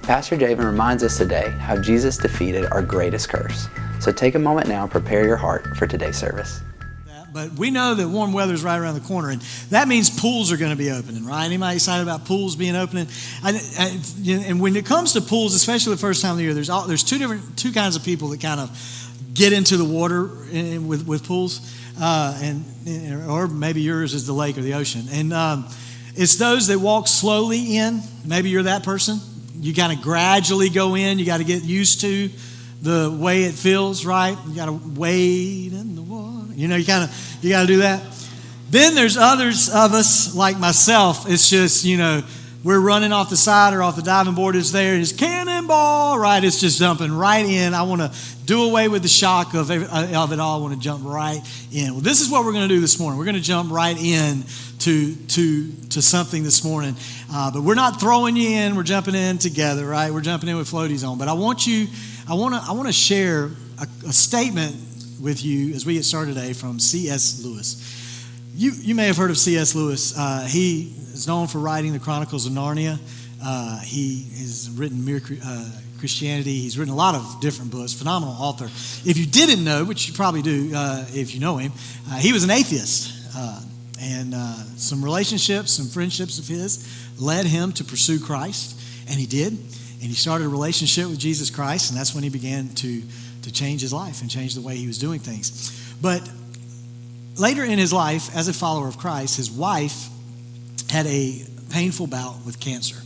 Pastor Javen reminds us today how Jesus defeated our greatest curse. So take a moment now and prepare your heart for today's service. But we know that warm weather is right around the corner, and that means pools are going to be opening, right? Anybody excited about pools being opening? And when it comes to pools, especially the first time of the year, there's two kinds of people that kind of get into the water with pools, or maybe yours is the lake or the ocean. And it's those that walk slowly in. Maybe you're that person. You kind of gradually go in. You got to get used to the way it feels, right? You got to wade in the water. You got to do that. Then there's others of us, like myself. It's just, we're running off the side or off the diving board is there. It's cannonball, right? It's just jumping right in. I want to do away with the shock of it all. I want to jump right in. Well, this is what we're going to do this morning. We're going to jump right in to something this morning. But we're not throwing you in. We're jumping in together, right? We're jumping in with floaties on. But I want to share a statement with you as we get started today from C.S. Lewis. You may have heard of C.S. Lewis. He is known for writing the Chronicles of Narnia. He has written Mere Christianity. He's written a lot of different books. Phenomenal author. If you didn't know, which you probably do if you know him, he was an atheist. And some relationships, some friendships of his led him to pursue Christ. And he did. And he started a relationship with Jesus Christ. And that's when he began to change his life and change the way he was doing things. But later in his life, as a follower of Christ, his wife had a painful bout with cancer,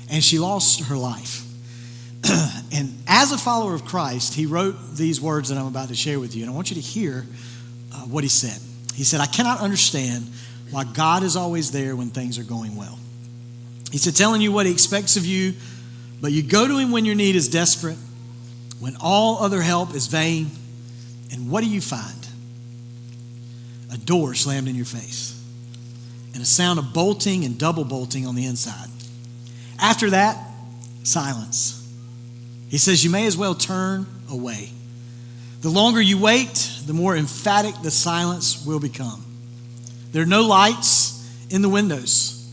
and she lost her life. And as a follower of Christ, he wrote these words that I'm about to share with you, and I want you to hear what he said. He said, "I cannot understand why God is always there when things are going well." He said, telling you what he expects of you, but you go to him when your need is desperate, when all other help is vain, and what do you find? A door slammed in your face, and a sound of bolting and double bolting on the inside. After that, silence. He says you may as well turn away. The longer you wait, the more emphatic the silence will become. There are no lights in the windows.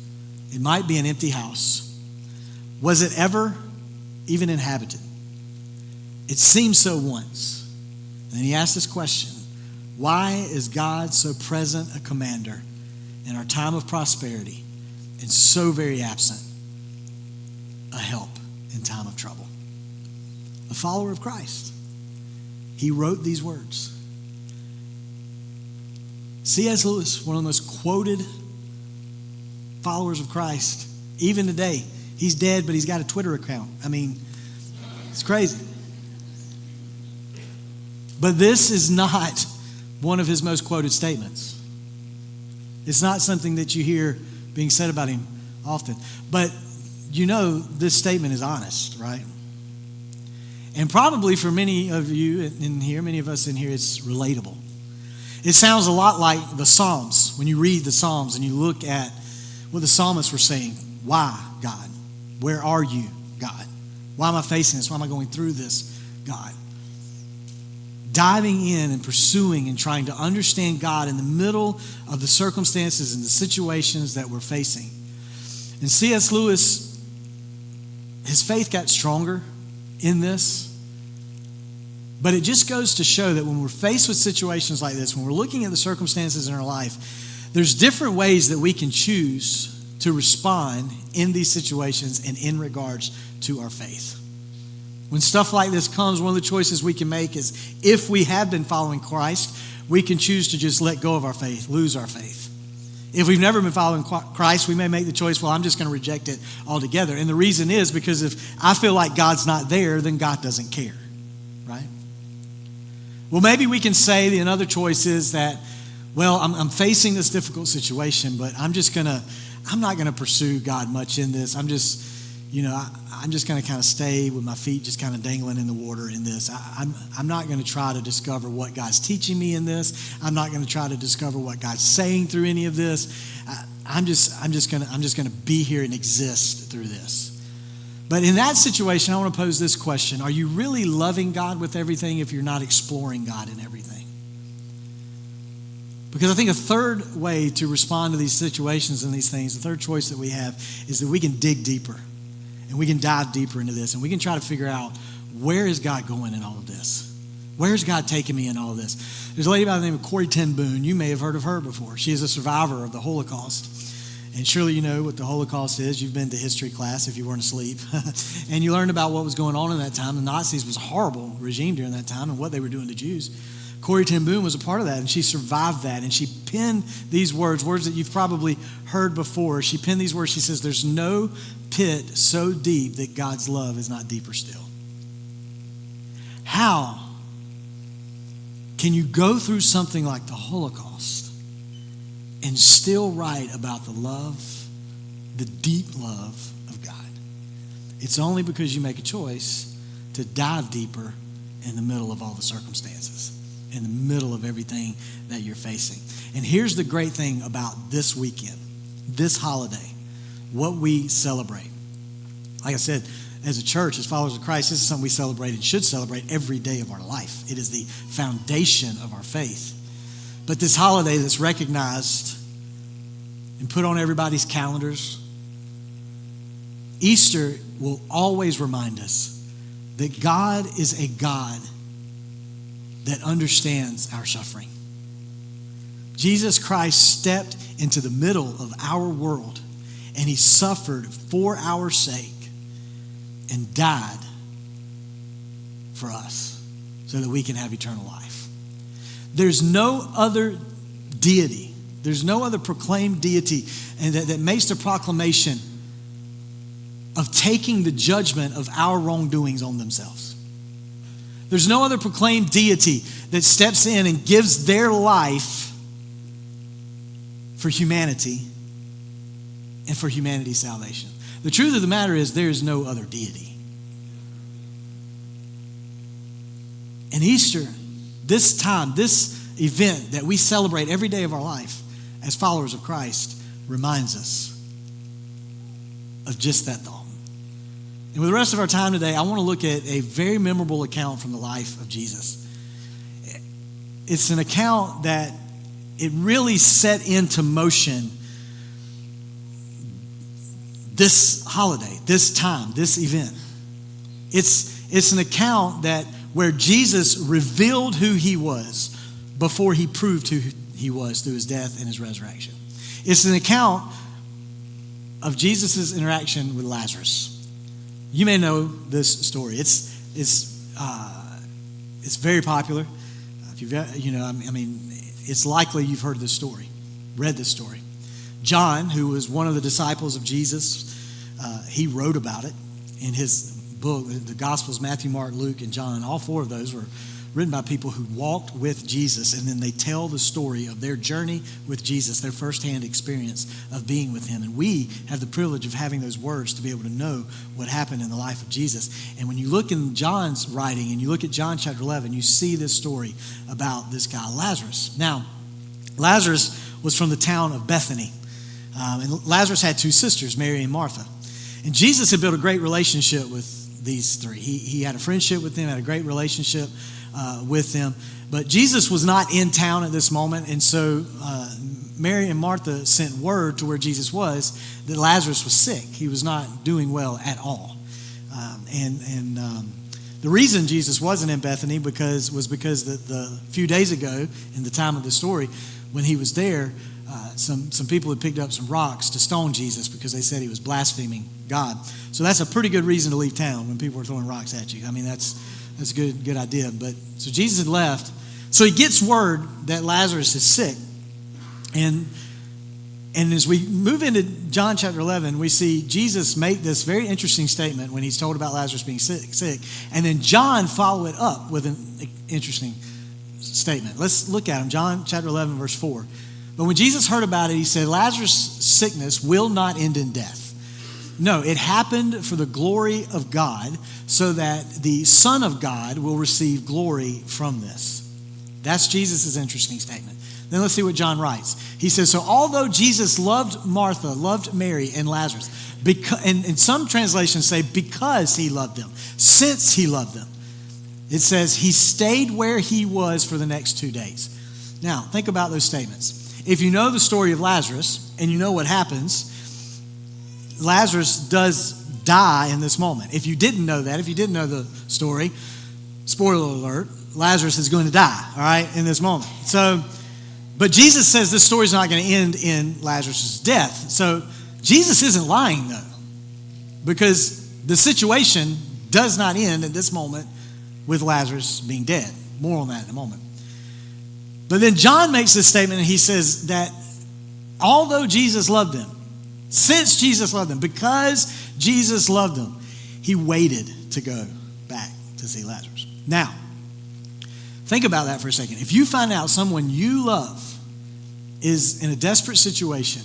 It might be an empty house. Was it ever even inhabited? It seemed so once. And he asked this question: why is God so present a commander in our time of prosperity and so very absent a help in time of trouble? A follower of Christ, he wrote these words. C.S. Lewis, one of the most quoted followers of Christ, even today. He's dead, but he's got a Twitter account. I mean, it's crazy. But this is not one of his most quoted statements. It's not something that you hear being said about him often. But this statement is honest, right? And probably for many of you in here, many of us in here, it's relatable. It sounds a lot like the Psalms. When you read the Psalms and you look at what the psalmists were saying. Why, God? Where are you, God? Why am I facing this? Why am I going through this, God? Diving in and pursuing and trying to understand God in the middle of the circumstances and the situations that we're facing. And C.S. Lewis, his faith got stronger in this. But it just goes to show that when we're faced with situations like this, when we're looking at the circumstances in our life, there's different ways that we can choose to respond in these situations and in regards to our faith. When stuff like this comes, one of the choices we can make is, if we have been following Christ, we can choose to just let go of our faith, lose our faith. If we've never been following Christ, we may make the choice, well, I'm just going to reject it altogether. And the reason is because if I feel like God's not there, then God doesn't care, right? Well, maybe we can say the another choice is that, well, I'm facing this difficult situation, but I'm not going to pursue God much in this. I'm just going to kind of stay with my feet just kind of dangling in the water in this. I'm not going to try to discover what God's teaching me in this. I'm not going to try to discover what God's saying through any of this. I'm just going to be here and exist through this. But in that situation, I want to pose this question. Are you really loving God with everything if you're not exploring God in everything? Because I think a third way to respond to these situations and these things, the third choice that we have, is that we can dig deeper and we can dive deeper into this, and we can try to figure out, where is God going in all of this? Where's God taking me in all of this? There's a lady by the name of Corrie ten Boom. You may have heard of her before. She is a survivor of the Holocaust. And surely you know what the Holocaust is. You've been to history class if you weren't asleep. And you learned about what was going on in that time. The Nazis was a horrible regime during that time and what they were doing to Jews. Corrie ten Boom was a part of that, and she survived that. And she penned these words that you've probably heard before. She penned these words. She says, there's no pit so deep that God's love is not deeper still. How can you go through something like the Holocaust and still write about the love, the deep love of God? It's only because you make a choice to dive deeper in the middle of all the circumstances, in the middle of everything that you're facing. And here's the great thing about this weekend, this holiday, what we celebrate. Like I said, as a church, as followers of Christ, this is something we celebrate and should celebrate every day of our life. It is the foundation of our faith. But this holiday that's recognized and put on everybody's calendars, Easter will always remind us that God is a God that understands our suffering. Jesus Christ stepped into the middle of our world, and he suffered for our sake and died for us so that we can have eternal life. There's no other deity, there's no other proclaimed deity and that makes the proclamation of taking the judgment of our wrongdoings on themselves. There's no other proclaimed deity that steps in and gives their life for humanity and for humanity's salvation. The truth of the matter is, there is no other deity. And Easter, this time, this event that we celebrate every day of our life as followers of Christ, reminds us of just that thought. And with the rest of our time today, I want to look at a very memorable account from the life of Jesus. It's an account that it really set into motion this holiday, this time, this event. It's an account that where Jesus revealed who he was before he proved who he was through his death and his resurrection. It's an account of Jesus' interaction with Lazarus. You may know this story. It's very popular. If you've, it's likely you've heard this story, read this story. John, who was one of the disciples of Jesus, he wrote about it in his book, the Gospels, Matthew, Mark, Luke, and John. All four of those were written by people who walked with Jesus, and then they tell the story of their journey with Jesus, their firsthand experience of being with him. And we have the privilege of having those words to be able to know what happened in the life of Jesus. And when you look in John's writing and you look at John chapter 11, you see this story about this guy, Lazarus. Now, Lazarus was from the town of Bethany. And Lazarus had two sisters, Mary and Martha. And Jesus had built a great relationship with these three. He had a friendship with them, had a great relationship with them. But Jesus was not in town at this moment, and so Mary and Martha sent word to where Jesus was that Lazarus was sick. He was not doing well at all. The reason Jesus wasn't in Bethany was because the few days ago, in the time of the story, when he was there, some people had picked up some rocks to stone Jesus because they said he was blaspheming God. So that's a pretty good reason to leave town when people are throwing rocks at you. I mean, that's a good idea. But so Jesus had left. So he gets word that Lazarus is sick. And as we move into John chapter 11, we see Jesus make this very interesting statement when he's told about Lazarus being sick. And then John follow it up with an interesting statement. Let's look at him. John chapter 11, verse 4. But when Jesus heard about it, he said, Lazarus' sickness will not end in death. No, it happened for the glory of God, so that the Son of God will receive glory from this. That's Jesus' interesting statement. Then let's see what John writes. He says, so although Jesus loved Martha, loved Mary, and Lazarus, and some translations say because he loved them, since he loved them, it says he stayed where he was for the next 2 days. Now, think about those statements. If you know the story of Lazarus and you know what happens, Lazarus does die in this moment. If you didn't know that, if you didn't know the story, spoiler alert, Lazarus is going to die, all right, in this moment. So, but Jesus says this story's not going to end in Lazarus' death. So Jesus isn't lying, though, because the situation does not end at this moment with Lazarus being dead. More on that in a moment. But then John makes this statement, and he says that although Jesus loved them, since Jesus loved them, because Jesus loved them, he waited to go back to see Lazarus. Now, think about that for a second. If you find out someone you love is in a desperate situation,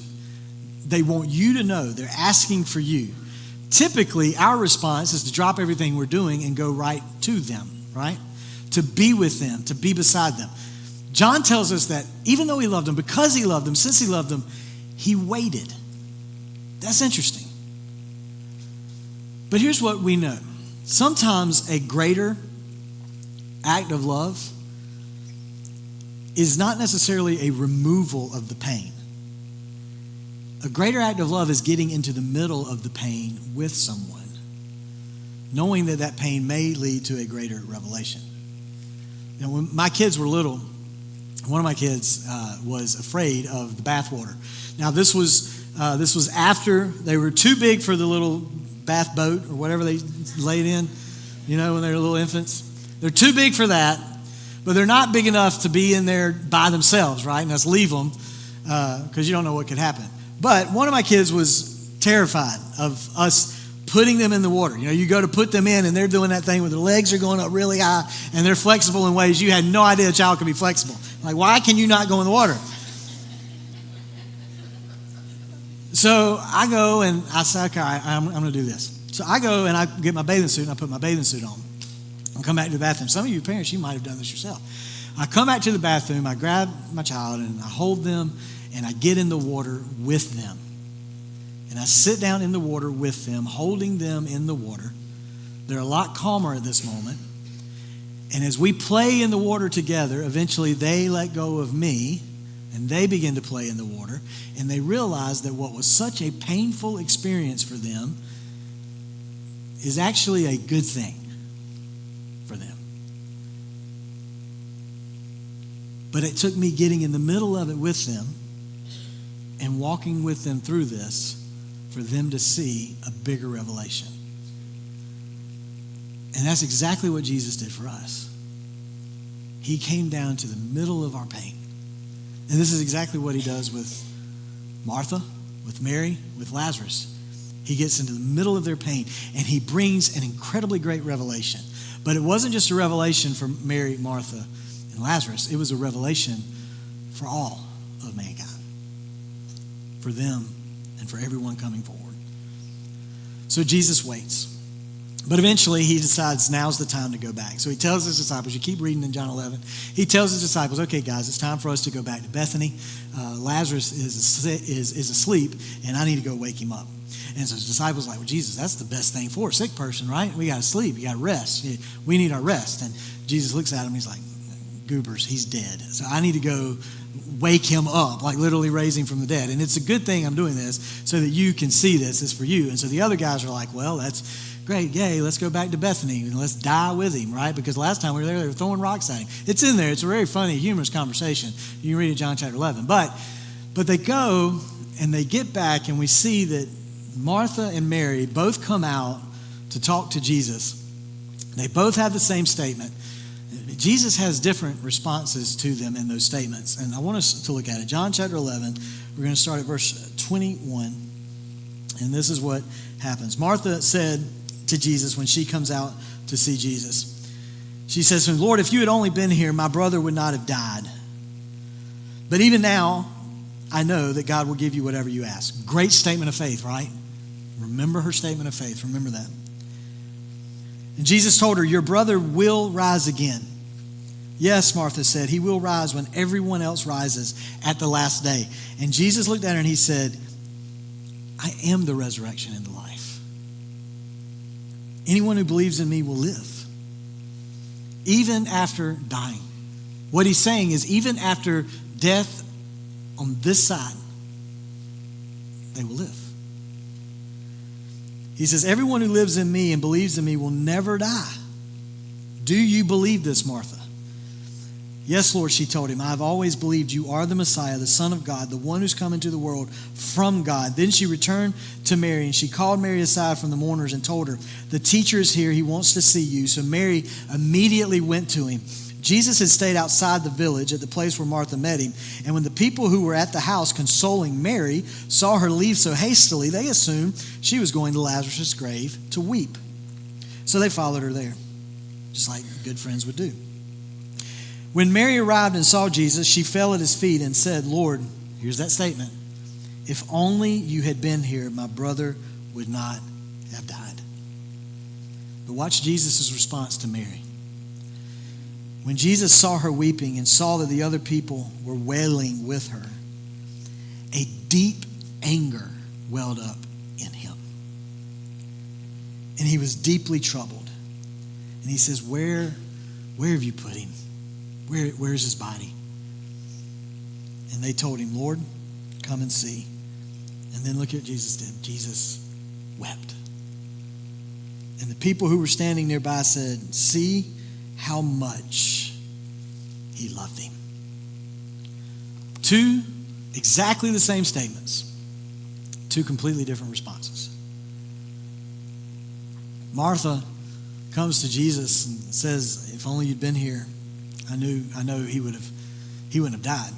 they want you to know, they're asking for you. Typically, our response is to drop everything we're doing and go right to them, right? To be with them, to be beside them. John tells us that even though he loved them, because he loved them, since he loved them, he waited. That's interesting. But here's what we know. Sometimes a greater act of love is not necessarily a removal of the pain. A greater act of love is getting into the middle of the pain with someone, knowing that that pain may lead to a greater revelation. You know, when my kids were little, one of my kids was afraid of the bathwater. Now, this was after they were too big for the little bath boat or whatever they laid in, you know, when they were little infants. They're too big for that, but they're not big enough to be in there by themselves, right? And let's leave them because you don't know what could happen. But one of my kids was terrified of us putting them in the water. You know, you go to put them in and they're doing that thing where their legs are going up really high and they're flexible in ways you had no idea a child could be flexible. Like, why can you not go in the water? So I go and I say, okay, I'm going to do this. So I go and I get my bathing suit and I put my bathing suit on. I come back to the bathroom. Some of you parents, you might have done this yourself. I come back to the bathroom, I grab my child and I hold them and I get in the water with them. And I sit down in the water with them, holding them in the water. They're a lot calmer at this moment. And as we play in the water together, eventually they let go of me and they begin to play in the water. And they realize that what was such a painful experience for them is actually a good thing for them. But it took me getting in the middle of it with them and walking with them through this for them to see a bigger revelation. And that's exactly what Jesus did for us. He came down to the middle of our pain. And this is exactly what he does with Martha, with Mary, with Lazarus. He gets into the middle of their pain and he brings an incredibly great revelation. But it wasn't just a revelation for Mary, Martha, and Lazarus. It was a revelation for all of mankind. For them and for everyone coming forward. So Jesus waits. But eventually he decides now's the time to go back. So he tells his disciples, you keep reading in John 11, he tells his disciples, okay guys, it's time for us to go back to Bethany. Lazarus is asleep and I need to go wake him up. And so his disciples are like, well, Jesus, that's the best thing for a sick person, right? We got to sleep, you got to rest. We need our rest. And Jesus looks at him, he's like, goobers, he's dead. So I need to go wake him up, like literally raise him from the dead. And it's a good thing I'm doing this so that you can see this. It's for you. And so the other guys are like, well, that's great. Yay, let's go back to Bethany and let's die with him, right? Because last time we were there, they were throwing rocks at him. It's in there. It's a very funny, humorous conversation. You can read it, John chapter 11. But they go and they get back and we see that Martha and Mary both come out to talk to Jesus. They both have the same statement. Jesus has different responses to them in those statements. And I want us to look at it. John chapter 11, we're going to start at verse 21. And this is what happens. Martha said to Jesus when she comes out to see Jesus, she says to him, Lord, if you had only been here, my brother would not have died. But even now, I know that God will give you whatever you ask. Great statement of faith, right? Remember her statement of faith. Remember that. And Jesus told her, your brother will rise again. Yes, Martha said, he will rise when everyone else rises at the last day. And Jesus looked at her and he said, I am the resurrection and the life. Anyone who believes in me will live, even after dying. What he's saying is even after death on this side, they will live. He says, everyone who lives in me and believes in me will never die. Do you believe this, Martha? Yes, Lord, she told him, I have always believed you are the Messiah, the Son of God, the one who's come into the world from God. Then she returned to Mary, and she called Mary aside from the mourners and told her, the teacher is here. He wants to see you. So Mary immediately went to him. Jesus had stayed outside the village at the place where Martha met him. And when the people who were at the house consoling Mary saw her leave so hastily, they assumed she was going to Lazarus' grave to weep. So they followed her there, just like good friends would do. When Mary arrived and saw Jesus, she fell at his feet and said, Lord, here's that statement, if only you had been here, my brother would not have died. But watch Jesus' response to Mary. When Jesus saw her weeping and saw that the other people were wailing with her, a deep anger welled up in him. And he was deeply troubled. And he says, where have you put him? Where's his body? And they told him, Lord, come and see. And then look at what Jesus did. Jesus wept. And the people who were standing nearby said, see how much he loved him. Two exactly the same statements. Two completely different responses. Martha comes to Jesus and says, if only you'd been here, I know he wouldn't have died.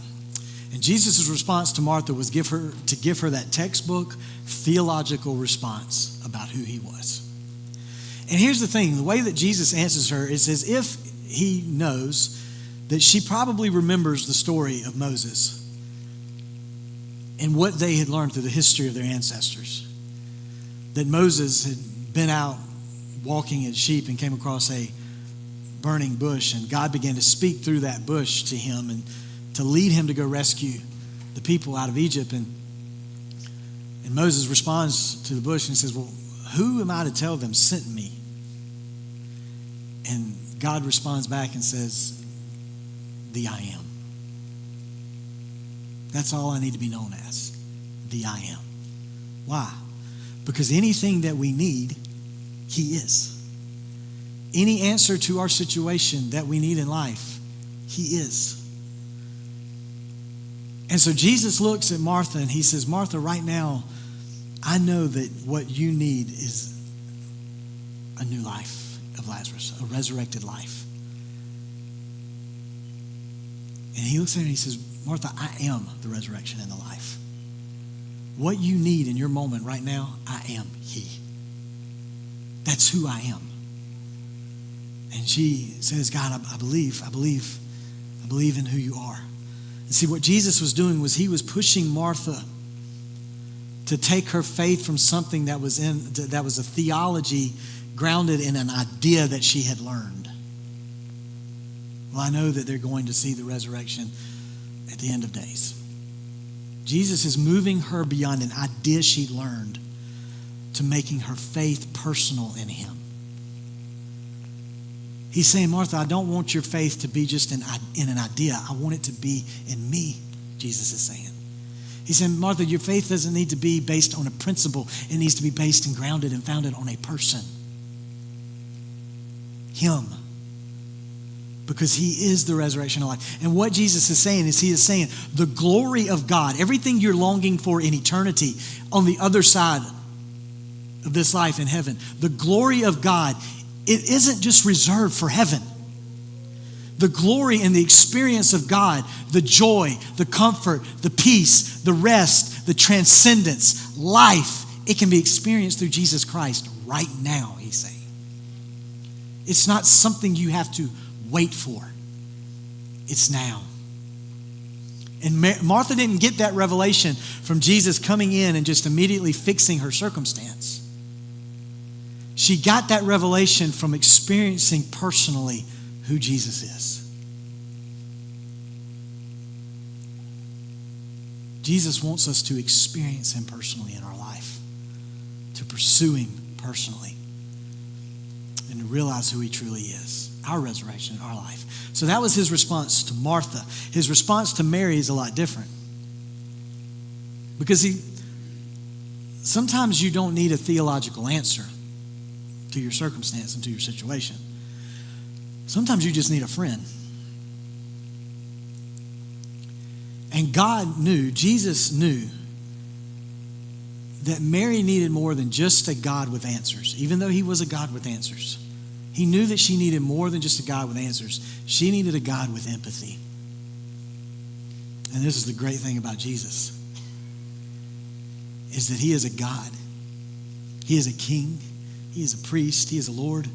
And Jesus' response to Martha was to give her that textbook theological response about who he was. And here's the thing, the way that Jesus answers her is as if he knows that she probably remembers the story of Moses and what they had learned through the history of their ancestors. That Moses had been out walking as sheep and came across a burning bush, and God began to speak through that bush to him and to lead him to go rescue the people out of Egypt. And Moses responds to the bush and says, well, who am I to tell them sent me? And God responds back and says, the I am. That's all I need to be known as, the I am. Why? Because anything that we need, he is. Any answer to our situation that we need in life, he is. And so Jesus looks at Martha and he says, Martha, right now, I know that what you need is a new life of Lazarus, a resurrected life. And he looks at her and he says, Martha, I am the resurrection and the life. What you need in your moment right now, I am he. That's who I am. And she says, God, I believe in who you are. And see, what Jesus was doing was he was pushing Martha to take her faith from something that was a theology grounded in an idea that she had learned. Well, I know that they're going to see the resurrection at the end of days. Jesus is moving her beyond an idea she learned to making her faith personal in him. He's saying, Martha, I don't want your faith to be just in an idea. I want it to be in me, Jesus is saying. He said, Martha, your faith doesn't need to be based on a principle. It needs to be based and grounded and founded on a person. Him. Because he is the resurrection of life. And what Jesus is saying is he is saying the glory of God, everything you're longing for in eternity on the other side of this life in heaven, the glory of God, it isn't just reserved for heaven. The glory and the experience of God, the joy, the comfort, the peace, the rest, the transcendence, life, it can be experienced through Jesus Christ right now, he's saying. It's not something you have to wait for. It's now. And Martha didn't get that revelation from Jesus coming in and just immediately fixing her circumstance. She got that revelation from experiencing personally who Jesus is. Jesus wants us to experience him personally in our life, to pursue him personally, and to realize who he truly is, our resurrection, our life. So that was his response to Martha. His response to Mary is a lot different. Because sometimes you don't need a theological answer to your circumstance and to your situation. Sometimes you just need a friend. And God knew, Jesus knew, that Mary needed more than just a God with answers, even though he was a God with answers. He knew that she needed more than just a God with answers. She needed a God with empathy. And this is the great thing about Jesus, is that he is a God. He is a king. He is a priest. He is a Lord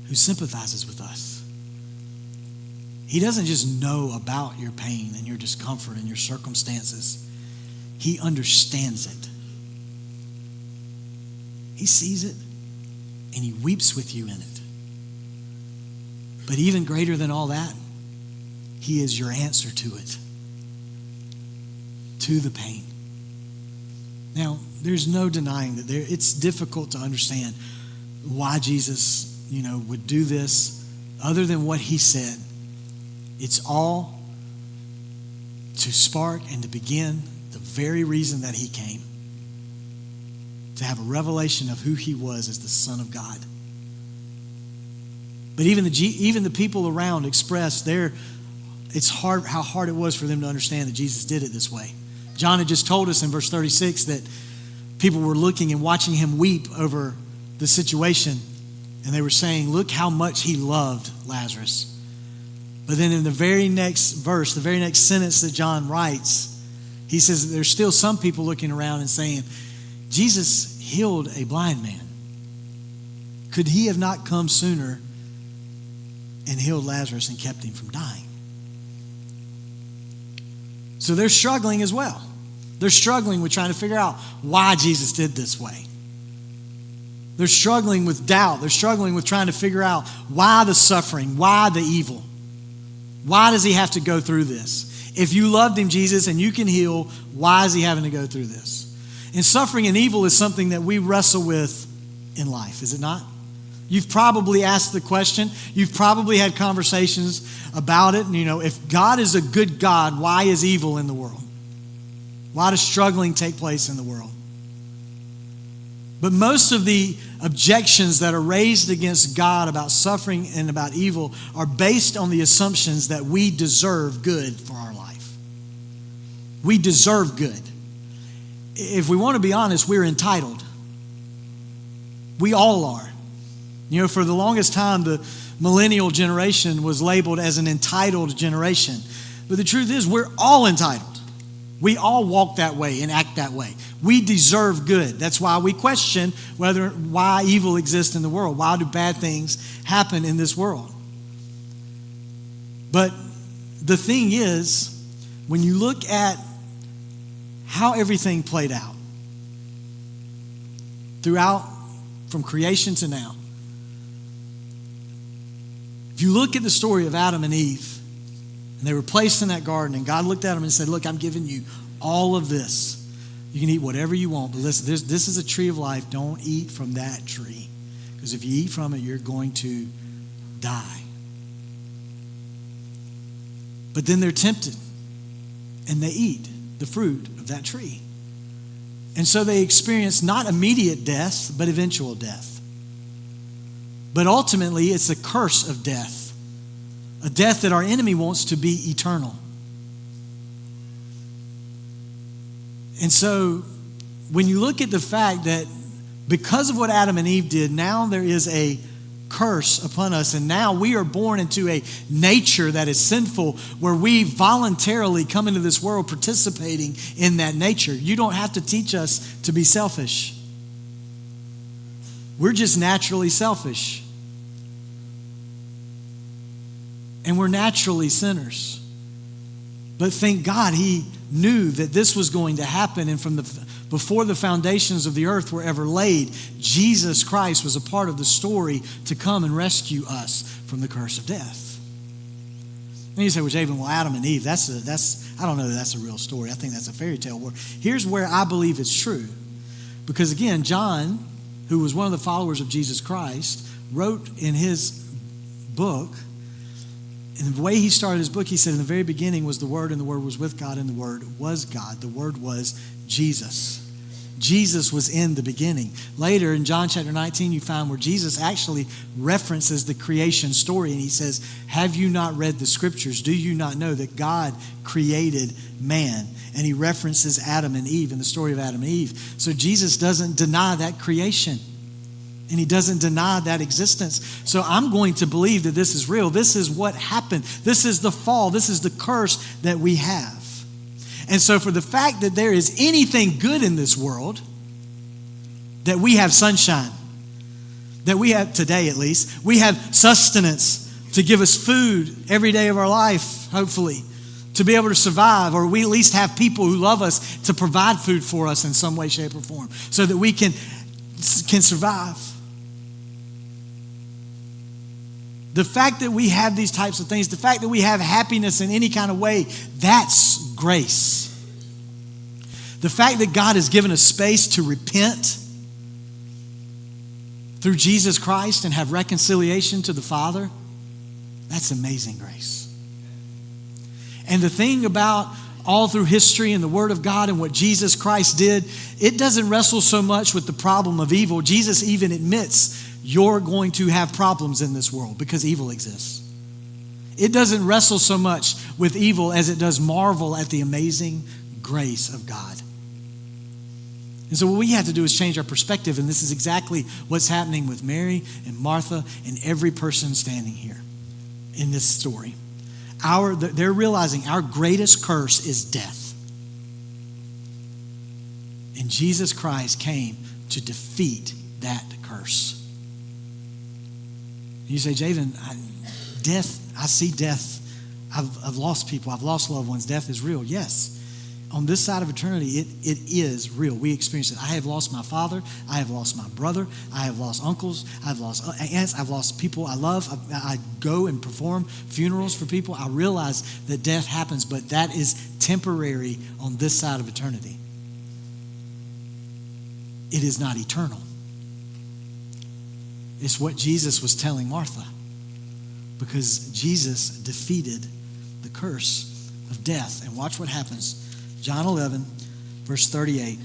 who sympathizes with us. He doesn't just know about your pain and your discomfort and your circumstances. He understands it. He sees it and he weeps with you in it. But even greater than all that, he is your answer to it, to the pain. Now, there's no denying that it's difficult to understand why Jesus, would do this other than what he said. It's all to spark and to begin the very reason that he came, to have a revelation of who he was as the Son of God. But even the people around expressed it's hard how hard it was for them to understand that Jesus did it this way. John had just told us in verse 36 that people were looking and watching him weep over the situation, and they were saying, look how much he loved Lazarus. But then in the very next verse, the very next sentence that John writes, he says that there's still some people looking around and saying, Jesus healed a blind man. Could he have not come sooner and healed Lazarus and kept him from dying? So they're struggling as well. They're struggling with trying to figure out why Jesus did this way. They're struggling with doubt. They're struggling with trying to figure out why the suffering, why the evil. Why does he have to go through this? If you loved him, Jesus, and you can heal, why is he having to go through this? And suffering and evil is something that we wrestle with in life, is it not? You've probably asked the question. You've probably had conversations about it. And, if God is a good God, why is evil in the world? Why does struggling take place in the world? But most of the objections that are raised against God about suffering and about evil are based on the assumptions that we deserve good for our life. We deserve good. If we want to be honest, we're entitled. We all are. For the longest time, the millennial generation was labeled as an entitled generation. But the truth is, we're all entitled. We all walk that way and act that way. We deserve good. That's why we question why evil exists in the world. Why do bad things happen in this world? But the thing is, when you look at how everything played out throughout, from creation to now, if you look at the story of Adam and Eve, and they were placed in that garden, and God looked at them and said, look, I'm giving you all of this. You can eat whatever you want, but listen, this is a tree of life. Don't eat from that tree, because if you eat from it, you're going to die. But then they're tempted, and they eat the fruit of that tree. And so they experience not immediate death, but eventual death. But ultimately, it's a curse of death. A death that our enemy wants to be eternal. And so, when you look at the fact that because of what Adam and Eve did, now there is a curse upon us, and now we are born into a nature that is sinful, where we voluntarily come into this world participating in that nature. You don't have to teach us to be selfish. We're just naturally selfish. And we're naturally sinners. But thank God he knew that this was going to happen. And before the foundations of the earth were ever laid, Jesus Christ was a part of the story to come and rescue us from the curse of death. And you say, well, Javen, Adam and Eve, I don't know that that's a real story. I think that's a fairy tale. Here's where I believe it's true. Because again, John, who was one of the followers of Jesus Christ, wrote in his book, and the way he started his book, he said, in the very beginning was the Word, and the Word was with God, and the Word was God. The Word was Jesus. Jesus was in the beginning. Later in John chapter 19, you find where Jesus actually references the creation story, and he says, have you not read the scriptures? Do you not know that God created man? And he references Adam and Eve in the story of Adam and Eve. So Jesus doesn't deny that creation, and he doesn't deny that existence. So I'm going to believe that this is real. This is what happened. This is the fall. This is the curse that we have. And so for the fact that there is anything good in this world, that we have sunshine, that we have today at least, we have sustenance to give us food every day of our life, hopefully, to be able to survive, or we at least have people who love us to provide food for us in some way, shape, or form so that we can survive. The fact that we have these types of things, the fact that we have happiness in any kind of way, that's grace. The fact that God has given us space to repent through Jesus Christ and have reconciliation to the Father, that's amazing grace. And the thing about all through history and the Word of God and what Jesus Christ did, it doesn't wrestle so much with the problem of evil. Jesus even admits you're going to have problems in this world because evil exists. It doesn't wrestle so much with evil as it does marvel at the amazing grace of God. And so what we have to do is change our perspective, and this is exactly what's happening with Mary and Martha and every person standing here in this story. They're realizing our greatest curse is death. And Jesus Christ came to defeat that curse. You say, Javen, I see death. I've lost people. I've lost loved ones. Death is real. Yes. On this side of eternity, it is real. We experience it. I have lost my father. I have lost my brother. I have lost uncles. I've lost aunts. I've lost people I love. I go and perform funerals for people. I realize that death happens, but that is temporary on this side of eternity. It is not eternal. It's what Jesus was telling Martha, because Jesus defeated the curse of death. And watch what happens. John 11, verse 38.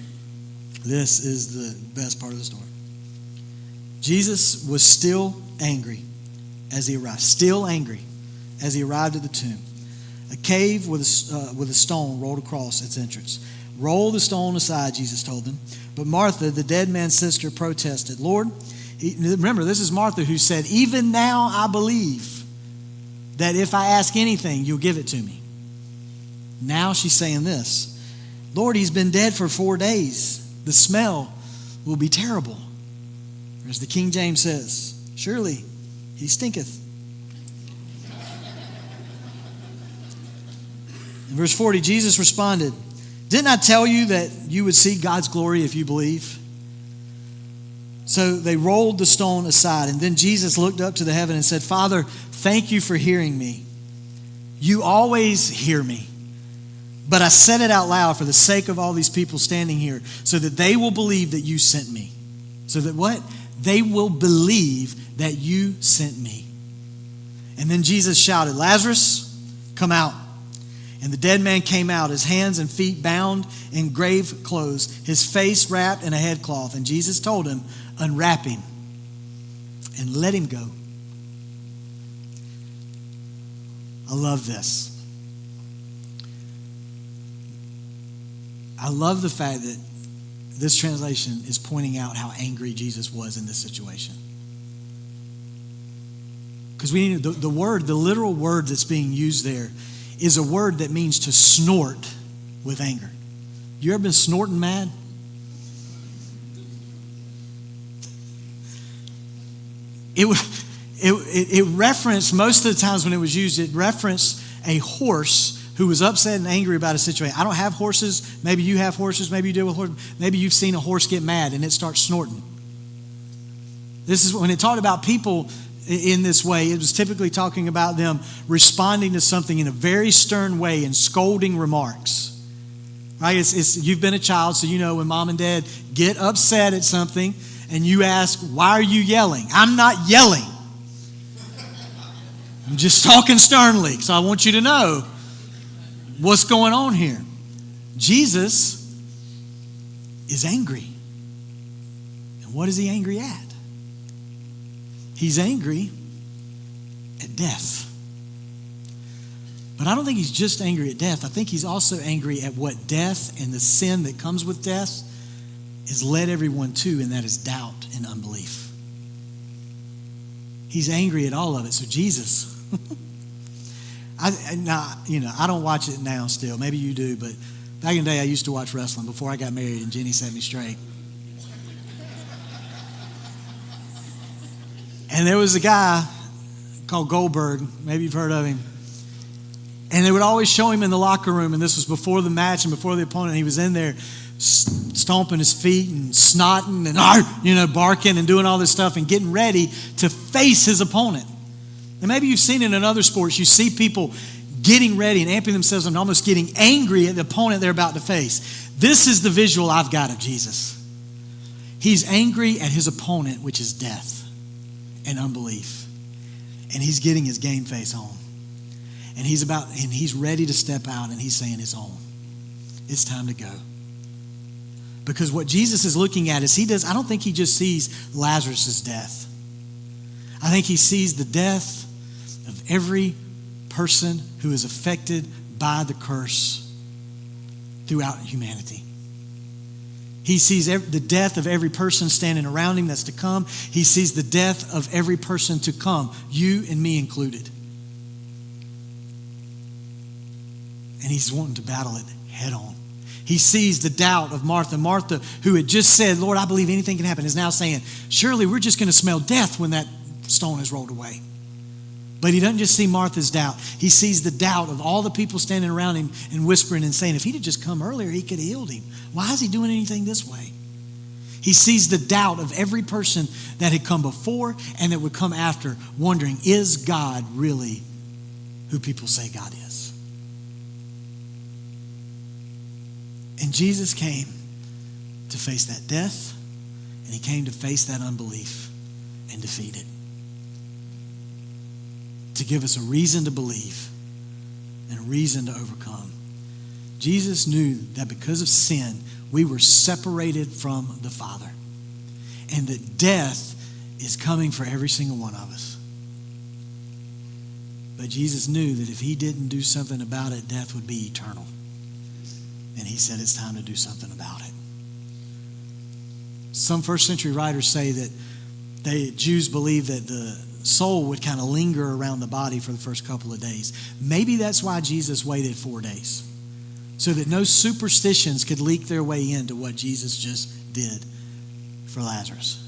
This is the best part of the story. Jesus was still angry as he arrived. Still angry as he arrived at the tomb. A cave with a stone rolled across its entrance. Roll the stone aside, Jesus told them. But Martha, the dead man's sister, protested. Lord, remember, this is Martha who said, even now I believe that if I ask anything, you'll give it to me. Now she's saying this, Lord, he's been dead for 4 days. The smell will be terrible. Or as the King James says, surely he stinketh. In verse 40, Jesus responded, didn't I tell you that you would see God's glory if you believe? So they rolled the stone aside, and then Jesus looked up to the heaven and said, Father, thank you for hearing me. You always hear me. But I said it out loud for the sake of all these people standing here, so that they will believe that you sent me. So that what? They will believe that you sent me. And then Jesus shouted, Lazarus, come out. And the dead man came out, his hands and feet bound in grave clothes, his face wrapped in a headcloth. And Jesus told him, unwrap him and let him go. I love this. I love the fact that this translation is pointing out how angry Jesus was in this situation. Because we need the word, the literal word that's being used there is a word that means to snort with anger. You ever been snorting mad? It referenced, most of the times when it was used, it referenced a horse who was upset and angry about a situation. I don't have horses. Maybe you have horses. Maybe you deal with horses. Maybe you've seen a horse get mad and it starts snorting. This is when it talked about people in this way. It was typically talking about them responding to something in a very stern way and scolding remarks. Right? You've been a child, so you know when mom and dad get upset at something and you ask, why are you yelling? I'm not yelling. I'm just talking sternly, so I want you to know what's going on here. Jesus is angry. And what is he angry at? He's angry at death. But I don't think he's just angry at death. I think he's also angry at what death and the sin that comes with death has led everyone to, and that is doubt and unbelief. He's angry at all of it. So Jesus, I don't watch it now still. Maybe you do, but back in the day I used to watch wrestling before I got married and Jenny set me straight. And there was a guy called Goldberg. Maybe you've heard of him. And they would always show him in the locker room, and this was before the match and before the opponent. He was in there stomping his feet and snotting and barking and doing all this stuff and getting ready to face his opponent. And maybe you've seen it in other sports. You see people getting ready and amping themselves and almost getting angry at the opponent they're about to face. This is the visual I've got of Jesus. He's angry at his opponent, which is death and unbelief. And he's getting his game face on. And he's ready to step out, and he's saying it's on. It's time to go. Because what Jesus is looking at is I don't think he just sees Lazarus' death. I think he sees the death of every person who is affected by the curse throughout humanity. He sees the death of every person standing around him that's to come. He sees the death of every person to come, you and me included. And he's wanting to battle it head on. He sees the doubt of Martha. Martha, who had just said, Lord, I believe anything can happen, is now saying, surely we're just going to smell death when that stone is rolled away. But he doesn't just see Martha's doubt. He sees the doubt of all the people standing around him and whispering and saying, if he'd have just come earlier, he could have healed him. Why is he doing anything this way? He sees the doubt of every person that had come before and that would come after, wondering, is God really who people say God is? And Jesus came to face that death, and he came to face that unbelief and defeat it. To give us a reason to believe and a reason to overcome. Jesus knew that because of sin, we were separated from the Father, and that death is coming for every single one of us. But Jesus knew that if he didn't do something about it, death would be eternal. And he said it's time to do something about it. Some first century writers say that Jews believed that the soul would kind of linger around the body for the first couple of days. Maybe that's why Jesus waited 4 days, so that no superstitions could leak their way into what Jesus just did for Lazarus.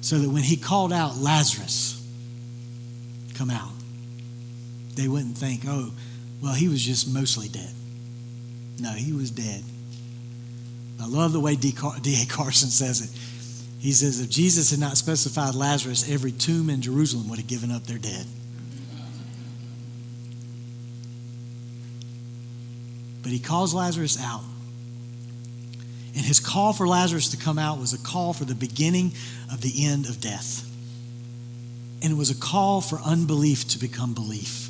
So that when he called out, Lazarus, come out, they wouldn't think, oh, well, he was just mostly dead. No, he was dead. I love the way D.A. Carson says it. He says, if Jesus had not specified Lazarus, every tomb in Jerusalem would have given up their dead. But he calls Lazarus out. And his call for Lazarus to come out was a call for the beginning of the end of death. And it was a call for unbelief to become belief.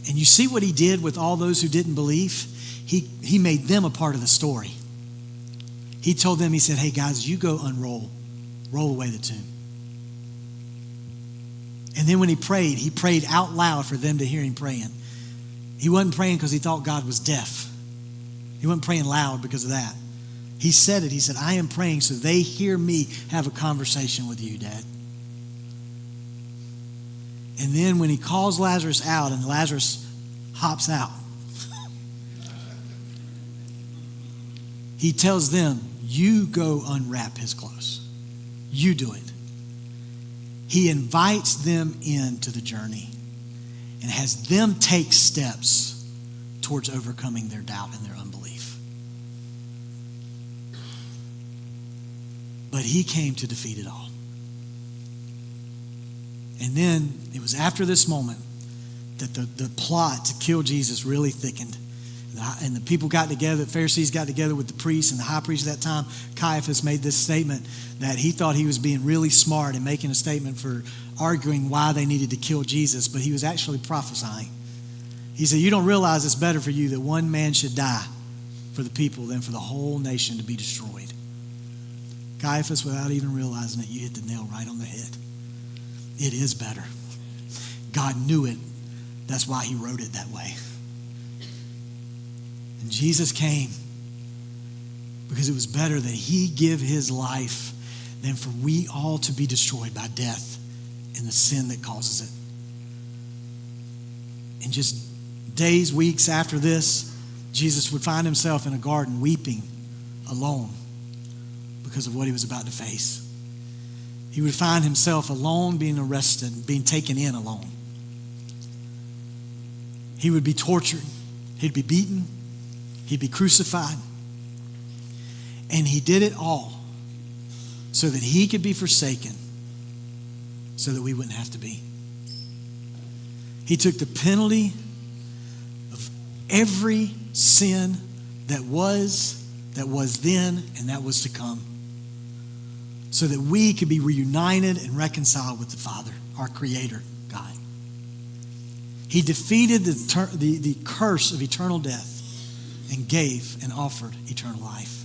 And you see what he did with all those who didn't believe? He made them a part of the story. He told them, he said, hey guys, you go roll away the tomb. And then when he prayed out loud for them to hear him praying. He wasn't praying because he thought God was deaf. He wasn't praying loud because of that. He said it. He said, I am praying so they hear me have a conversation with you, Dad. And then when he calls Lazarus out and Lazarus hops out, he tells them, you go unwrap his clothes. You do it. He invites them into the journey and has them take steps towards overcoming their doubt and their unbelief. But he came to defeat it all. And then it was after this moment that the plot to kill Jesus really thickened. And the people got together, the Pharisees got together with the priests and the high priest at that time. Caiaphas made this statement that he thought he was being really smart and making a statement for arguing why they needed to kill Jesus, but he was actually prophesying. He said, you don't realize it's better for you that one man should die for the people than for the whole nation to be destroyed. Caiaphas, without even realizing it, you hit the nail right on the head. It is better. God knew it. That's why he wrote it that way. And Jesus came because it was better that he give his life than for we all to be destroyed by death and the sin that causes it. And just days, weeks after this, Jesus would find himself in a garden weeping alone because of what he was about to face. He would find himself alone, being arrested, being taken in alone. He would be tortured. He'd be beaten. He'd be crucified. And he did it all so that he could be forsaken, so that we wouldn't have to be. He took the penalty of every sin that was then, and that was to come, so that we could be reunited and reconciled with the Father, our Creator, God. He defeated the curse of eternal death and gave and offered eternal life.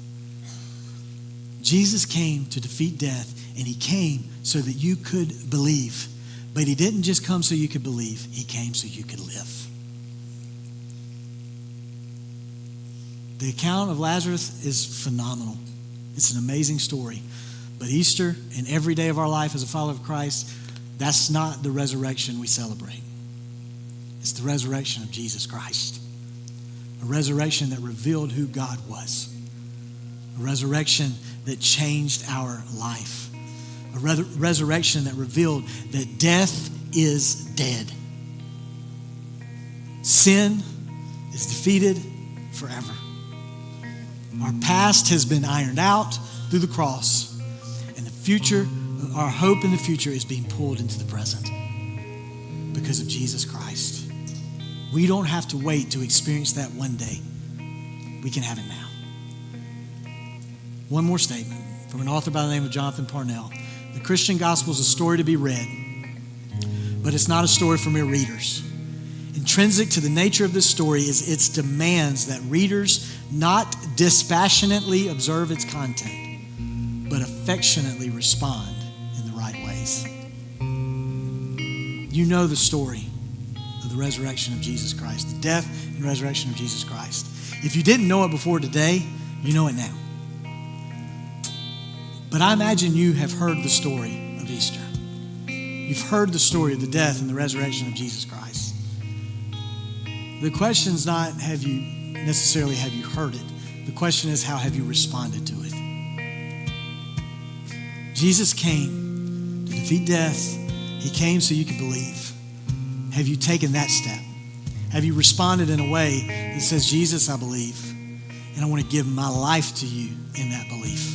Jesus came to defeat death, and he came so that you could believe. But he didn't just come so you could believe. He came so you could live. The account of Lazarus is phenomenal. It's an amazing story. But Easter and every day of our life as a follower of Christ, that's not the resurrection we celebrate. It's the resurrection of Jesus Christ. A resurrection that revealed who God was. A resurrection that changed our life. A resurrection that revealed that death is dead. Sin is defeated forever. Our past has been ironed out through the cross. And the future, our hope in the future is being pulled into the present because of Jesus Christ. We don't have to wait to experience that one day. We can have it now. One more statement from an author by the name of Jonathan Parnell. The Christian gospel is a story to be read, but it's not a story for mere readers. Intrinsic to the nature of this story is its demands that readers not dispassionately observe its content, but affectionately respond in the right ways. You know the story of the resurrection of Jesus Christ, the death and resurrection of Jesus Christ. If you didn't know it before today, you know it now. But I imagine you have heard the story of Easter. You've heard the story of the death and the resurrection of Jesus Christ. The question is not have you heard it. The question is, how have you responded to it? Jesus came to defeat death. He came so you could believe. Have you taken that step? Have you responded in a way that says, Jesus, I believe, and I want to give my life to you in that belief?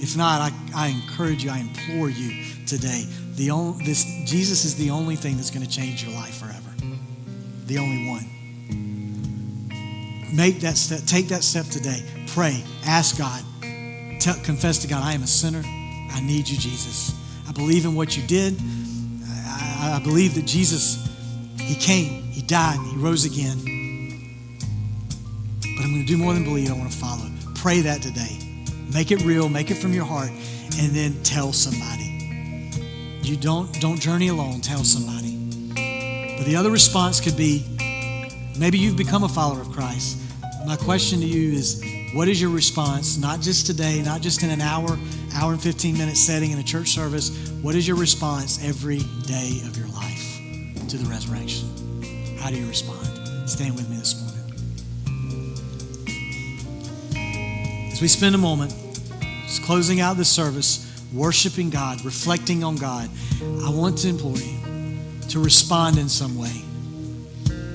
If not, I encourage you, I implore you today, Jesus is the only thing that's going to change your life forever. The only one. Make that step, take that step today. Pray, ask God, confess to God, I am a sinner. I need you, Jesus. I believe in what you did. I believe that Jesus, he came, he died, he rose again. But I'm going to do more than believe. I want to follow. Pray that today. Make it real, make it from your heart, and then tell somebody. You don't journey alone, tell somebody. But the other response could be, maybe you've become a follower of Christ. My question to you is, what is your response? Not just today, not just in an hour and 15-minute setting in a church service. What is your response every day of your life to the resurrection? How do you respond? Stand with me this morning. As we spend a moment just closing out this service, worshiping God, reflecting on God, I want to implore you to respond in some way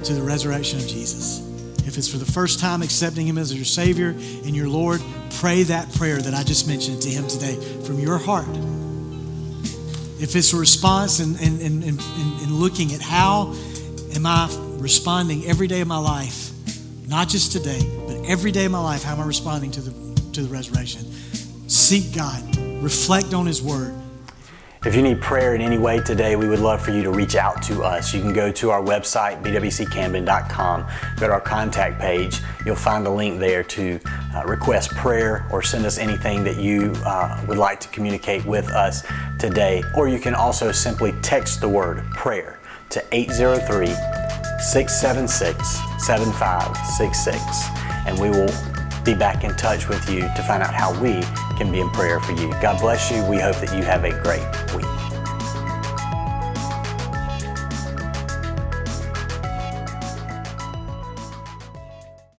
to the resurrection of Jesus. If it's for the first time accepting him as your Savior and your Lord, pray that prayer that I just mentioned to him today from your heart. If it's a response and looking at how am I responding every day of my life, not just today, but every day of my life, how am I responding to the resurrection? Seek God. Reflect on his word. If you need prayer in any way today, we would love for you to reach out to us. You can go to our website, bwccamden.com, go to our contact page. You'll find a link there to request prayer or send us anything that you would like to communicate with us today. Or you can also simply text the word prayer to 803-676-7566, and we will be back in touch with you to find out how we can be in prayer for you. God bless you. We hope that you have a great week.